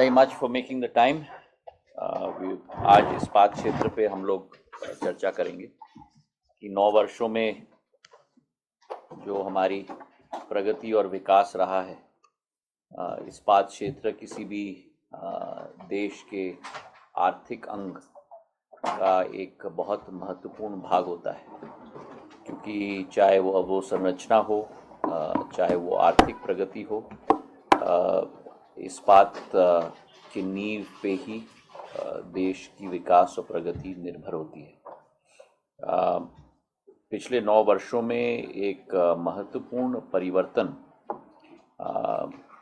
very much for making the time. आज इस्पात क्षेत्र पे हम लोग चर्चा करेंगे कि 9 वर्षों में जो हमारी प्रगति और विकास रहा है। इस्पात क्षेत्र किसी भी देश के आर्थिक अंग का एक बहुत महत्वपूर्ण भाग होता है, क्योंकि चाहे वो अवसंरचना हो, चाहे वो आर्थिक प्रगति हो, इस्पात की नींव पे ही देश की विकास और प्रगति निर्भर होती है। पिछले 9 वर्षों में एक महत्वपूर्ण परिवर्तन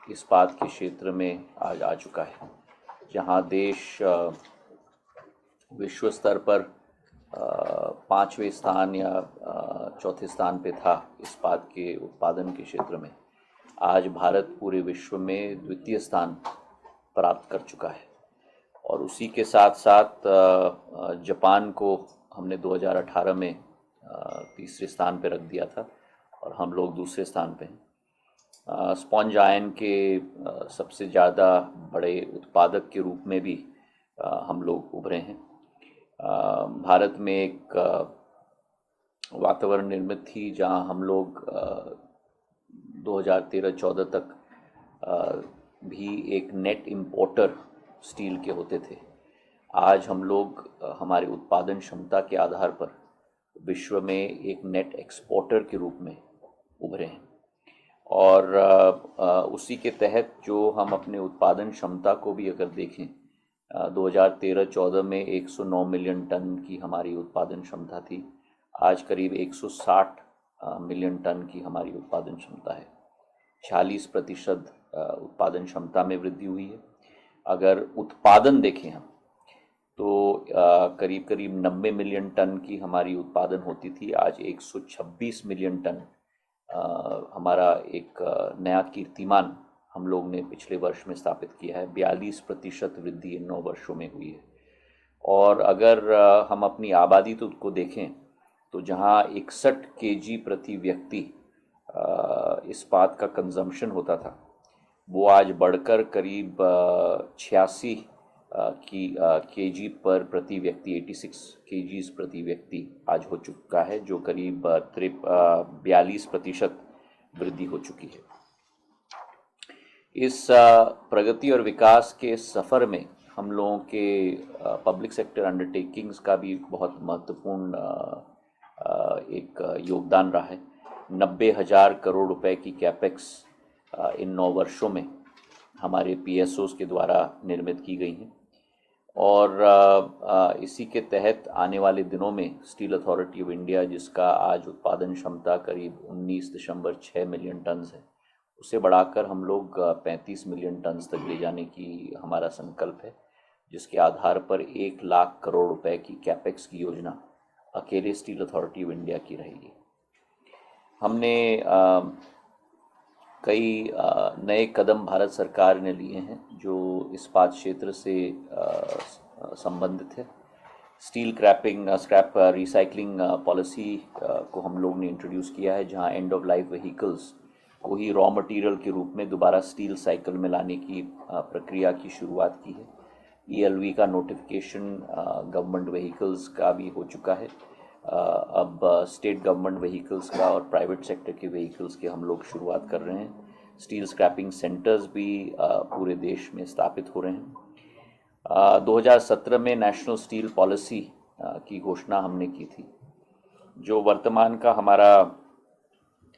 इस्पात के क्षेत्र में आज आ चुका है, जहां देश विश्व स्तर पर 5वें स्थान या चौथे स्थान पे था इस्पात के उत्पादन के क्षेत्र में। आज भारत पूरे विश्व में द्वितीय स्थान प्राप्त कर चुका है, और उसी के साथ साथ जापान को हमने 2018 में तीसरे स्थान पे रख दिया था और हम लोग दूसरे स्थान पे हैं। स्पॉन्ज आयन के सबसे ज़्यादा बड़े उत्पादक के रूप में भी हम लोग उभरे हैं। भारत में एक वातावरण निर्मित थी जहां हम लोग 2013-14 तक भी एक नेट इंपोर्टर स्टील के होते थे। आज हम लोग हमारे उत्पादन क्षमता के आधार पर विश्व में एक नेट एक्सपोर्टर के रूप में उभरे हैं, और उसी के तहत जो हम अपने उत्पादन क्षमता को भी अगर देखें, 2013-14 में 109 मिलियन टन की हमारी उत्पादन क्षमता थी। आज करीब 160 मिलियन टन की हमारी उत्पादन क्षमता है। 46% उत्पादन क्षमता में वृद्धि हुई है। अगर उत्पादन देखें हम तो करीब 90 मिलियन टन की हमारी उत्पादन होती थी। आज 126 मिलियन टन हमारा एक नया कीर्तिमान हम लोग ने पिछले वर्ष में स्थापित किया है। 42% वृद्धि इन 9 वर्षों में हुई है। और अगर हम अपनी आबादी को देखें तो जहां 61 केजी प्रति व्यक्ति इस्पात का कंजम्पशन होता था, वो आज बढ़कर करीब 86 केजी पर प्रति व्यक्ति 86 केजीज प्रति व्यक्ति आज हो चुका है, जो करीब 42% वृद्धि हो चुकी है। इस प्रगति और विकास के सफ़र में हम लोगों के पब्लिक सेक्टर अंडरटेकिंग्स का भी बहुत महत्वपूर्ण एक योगदान रहा है। 90,000 करोड़ रुपए की कैपेक्स इन 9 वर्षों में हमारे PSOs के द्वारा निर्मित की गई हैं, और इसी के तहत आने वाले दिनों में स्टील अथॉरिटी ऑफ इंडिया, जिसका आज उत्पादन क्षमता करीब 19.6 मिलियन टन है, उसे बढ़ाकर हम लोग 35 मिलियन टन तक ले जाने की हमारा संकल्प है, जिसके आधार पर 1 लाख करोड़ रुपए की कैपेक्स की योजना अकेले स्टील अथॉरिटी ऑफ इंडिया की रहेगी। हमने कई नए कदम भारत सरकार ने लिए हैं जो इस्पात क्षेत्र से संबंधित है। स्टील स्क्रैप रिसाइकलिंग पॉलिसी को हम लोग ने इंट्रोड्यूस किया है, जहां एंड ऑफ लाइफ व्हीकल्स को ही रॉ मटेरियल के रूप में दोबारा स्टील साइकिल में लाने की प्रक्रिया की शुरुआत की है। ELV का नोटिफिकेशन गवर्नमेंट व्हीकल्स का भी हो चुका है। अब स्टेट गवर्नमेंट व्हीकल्स का और प्राइवेट सेक्टर के व्हीकल्स की हम लोग शुरुआत कर रहे हैं। स्टील स्क्रैपिंग सेंटर्स भी पूरे देश में स्थापित हो रहे हैं। 2017 में नेशनल स्टील पॉलिसी की घोषणा हमने की थी, जो वर्तमान का हमारा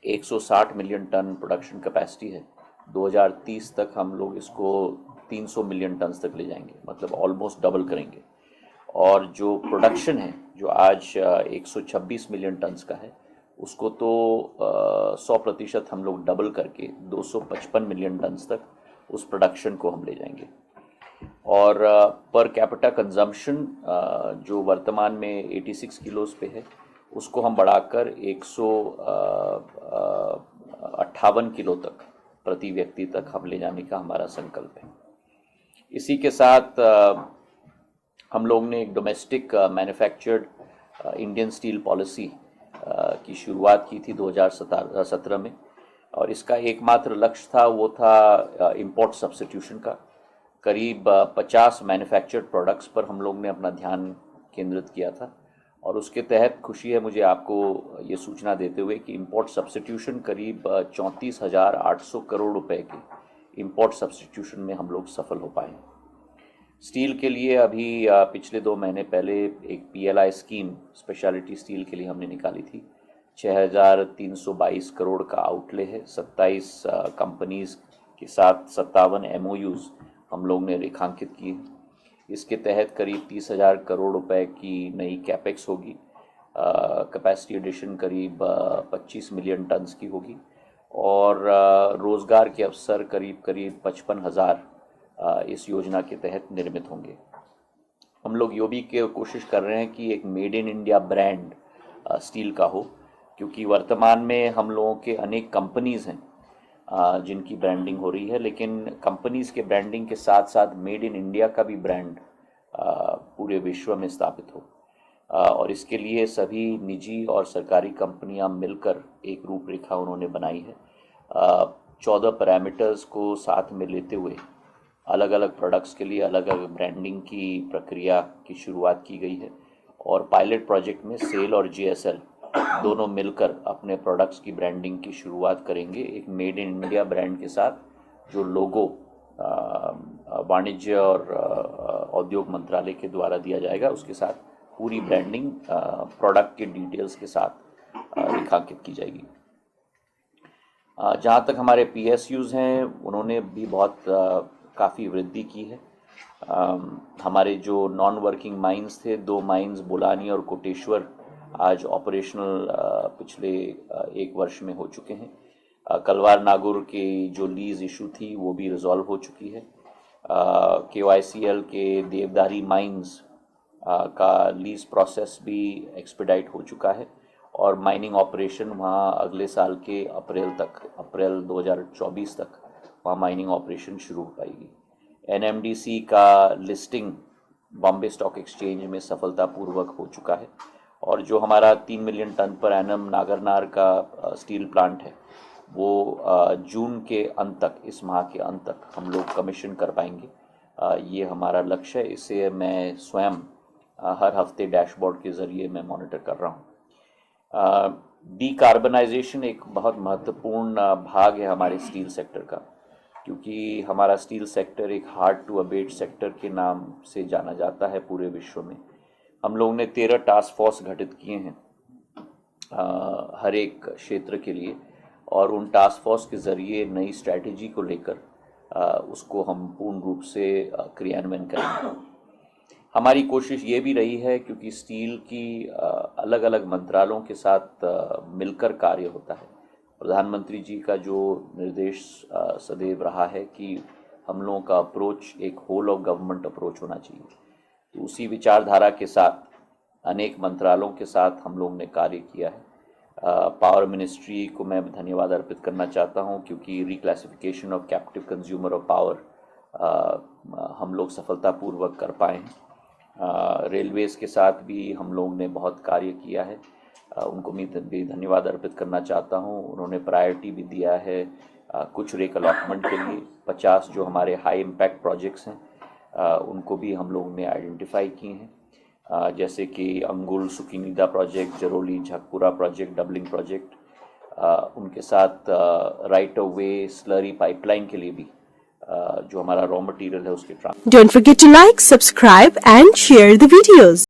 160 मिलियन टन प्रोडक्शन कैपेसिटी है। 2030 तक हम लोग इसको 300 मिलियन टन तक ले जाएंगे, मतलब ऑलमोस्ट डबल करेंगे। और जो प्रोडक्शन है, जो आज 126 मिलियन टन का है, उसको तो 100% हम लोग डबल करके 255 मिलियन टन तक उस प्रोडक्शन को हम ले जाएंगे। और पर कैपिटा कंजम्पशन जो वर्तमान में 86 किलोस पे है, उसको हम बढ़ाकर 158 किलो तक प्रति व्यक्ति तक हम ले जाने का हमारा संकल्प है। इसी के साथ हम लोग ने एक domestic manufactured Indian steel policy की शुरुआत की थी 2017 में, और इसका एकमात्र लक्ष्य था वो था इंपोर्ट सब्स्टिट्यूशन का। करीब 50 मैन्युफैक्चर्ड प्रोडक्ट्स पर हम लोग ने अपना ध्यान केंद्रित किया था और उसके तहत खुशी है मुझे आपको ये सूचना देते हुए कि इंपोर्ट सब्स्टिट्यूशन करीब 34,800 करोड़ रुपए के इंपोर्ट सब्स्टिट्यूशन में हम लोग सफल हो पाए। स्टील के लिए अभी पिछले 2 महीने पहले एक PLI स्कीम स्पेशलिटी स्टील के लिए हमने निकाली थी। 6,322 करोड़ का आउटले है। 27 कंपनीज के साथ 57 MOUs हम लोग ने रेखांकित किए। इसके तहत करीब 30,000 करोड़ रुपए की नई कैपेक्स होगी। कैपेसिटी एडिशन करीब 25 मिलियन टन्स की होगी और रोज़गार के अवसर करीब 55,000 इस योजना के तहत निर्मित होंगे। हम लोग ये भी कोशिश कर रहे हैं कि एक made in India brand steel का हो, क्योंकि वर्तमान में हम लोगों के अनेक कंपनीज़ हैं जिनकी ब्रांडिंग हो रही है, लेकिन कंपनीज़ के ब्रांडिंग के साथ साथ मेड इन इंडिया का भी ब्रांड पूरे विश्व में स्थापित हो और इसके लिए सभी निजी और सरकारी कंपनियां मिलकर एक रूपरेखा उन्होंने बनाई है। 14 पैरामीटर्स को साथ में लेते हुए अलग अलग प्रोडक्ट्स के लिए अलग अलग ब्रांडिंग की प्रक्रिया की शुरुआत की गई है और पायलट प्रोजेक्ट में सेल और GSL दोनों मिलकर अपने प्रोडक्ट्स की ब्रांडिंग की शुरुआत करेंगे एक मेड इन इंडिया ब्रांड के साथ, जो लोगो वाणिज्य और औद्योग मंत्रालय के द्वारा दिया जाएगा। उसके साथ पूरी ब्रांडिंग प्रोडक्ट के डिटेल्स के साथ रेखांकित की जाएगी। जहाँ तक हमारे PSUs हैं उन्होंने भी बहुत काफ़ी वृद्धि की है। हमारे जो नॉन वर्किंग माइंस थे, 2 माइंस बुलानी और कोटेश्वर आज ऑपरेशनल पिछले 1 वर्ष में हो चुके हैं। कलवार नागौर की जो लीज इशू थी वो भी रिजॉल्व हो चुकी है। KYCL के देवदारी माइंस का लीज प्रोसेस भी एक्सपेडाइट हो चुका है और माइनिंग ऑपरेशन वहाँ अगले साल के अप्रैल 2024 तक वहाँ माइनिंग ऑपरेशन शुरू हो पाएगी। NMDC का लिस्टिंग बॉम्बे स्टॉक एक्सचेंज में सफलतापूर्वक हो चुका है और जो हमारा 3 मिलियन टन पर एनम नागरनार का स्टील प्लांट है वो जून के अंत तक, इस माह के अंत तक हम लोग कमीशन कर पाएंगे। ये हमारा लक्ष्य है। इसे मैं स्वयं हर हफ्ते डैशबोर्ड के ज़रिए मैं मॉनिटर कर रहा हूँ। डीकार्बनाइजेशन एक बहुत महत्वपूर्ण भाग है हमारे स्टील सेक्टर का, क्योंकि हमारा स्टील सेक्टर एक हार्ड टू अबेट सेक्टर के नाम से जाना जाता है पूरे विश्व में। हम लोगों ने 13 टास्क फोर्स गठित किए हैं हर एक क्षेत्र के लिए और उन टास्क फोर्स के ज़रिए नई स्ट्रैटेजी को लेकर उसको हम पूर्ण रूप से क्रियान्वयन करेंगे। हमारी कोशिश ये भी रही है, क्योंकि स्टील की अलग अलग मंत्रालयों के साथ मिलकर कार्य होता है। प्रधानमंत्री जी का जो निर्देश सदैव रहा है कि हम लोगों का अप्रोच एक होल ऑफ गवर्नमेंट अप्रोच होना चाहिए, तो उसी विचारधारा के साथ अनेक मंत्रालयों के साथ हम लोग ने कार्य किया है। पावर मिनिस्ट्री को मैं धन्यवाद अर्पित करना चाहता हूं, क्योंकि reclassification of captive consumer of power हम लोग सफलतापूर्वक कर पाए हैं। रेलवेज़ के साथ भी हम लोग ने बहुत कार्य किया है, उनको मैं भी धन्यवाद अर्पित करना चाहता हूं। उन्होंने प्रायोरिटी भी दिया है कुछ रेक अलॉटमेंट के लिए। 50 जो हमारे हाई इम्पैक्ट प्रोजेक्ट्स हैं उनको भी हम लोगों ने आइडेंटिफाई किए हैं, जैसे कि अंगुल सुकीनीदा project, Jaroli झकपुरा project, doubling project. उनके साथ right of way slurry pipeline के लिए भी जो हमारा रॉ मटेरियल है उसके transfer. Don't forget to like, subscribe and share the videos.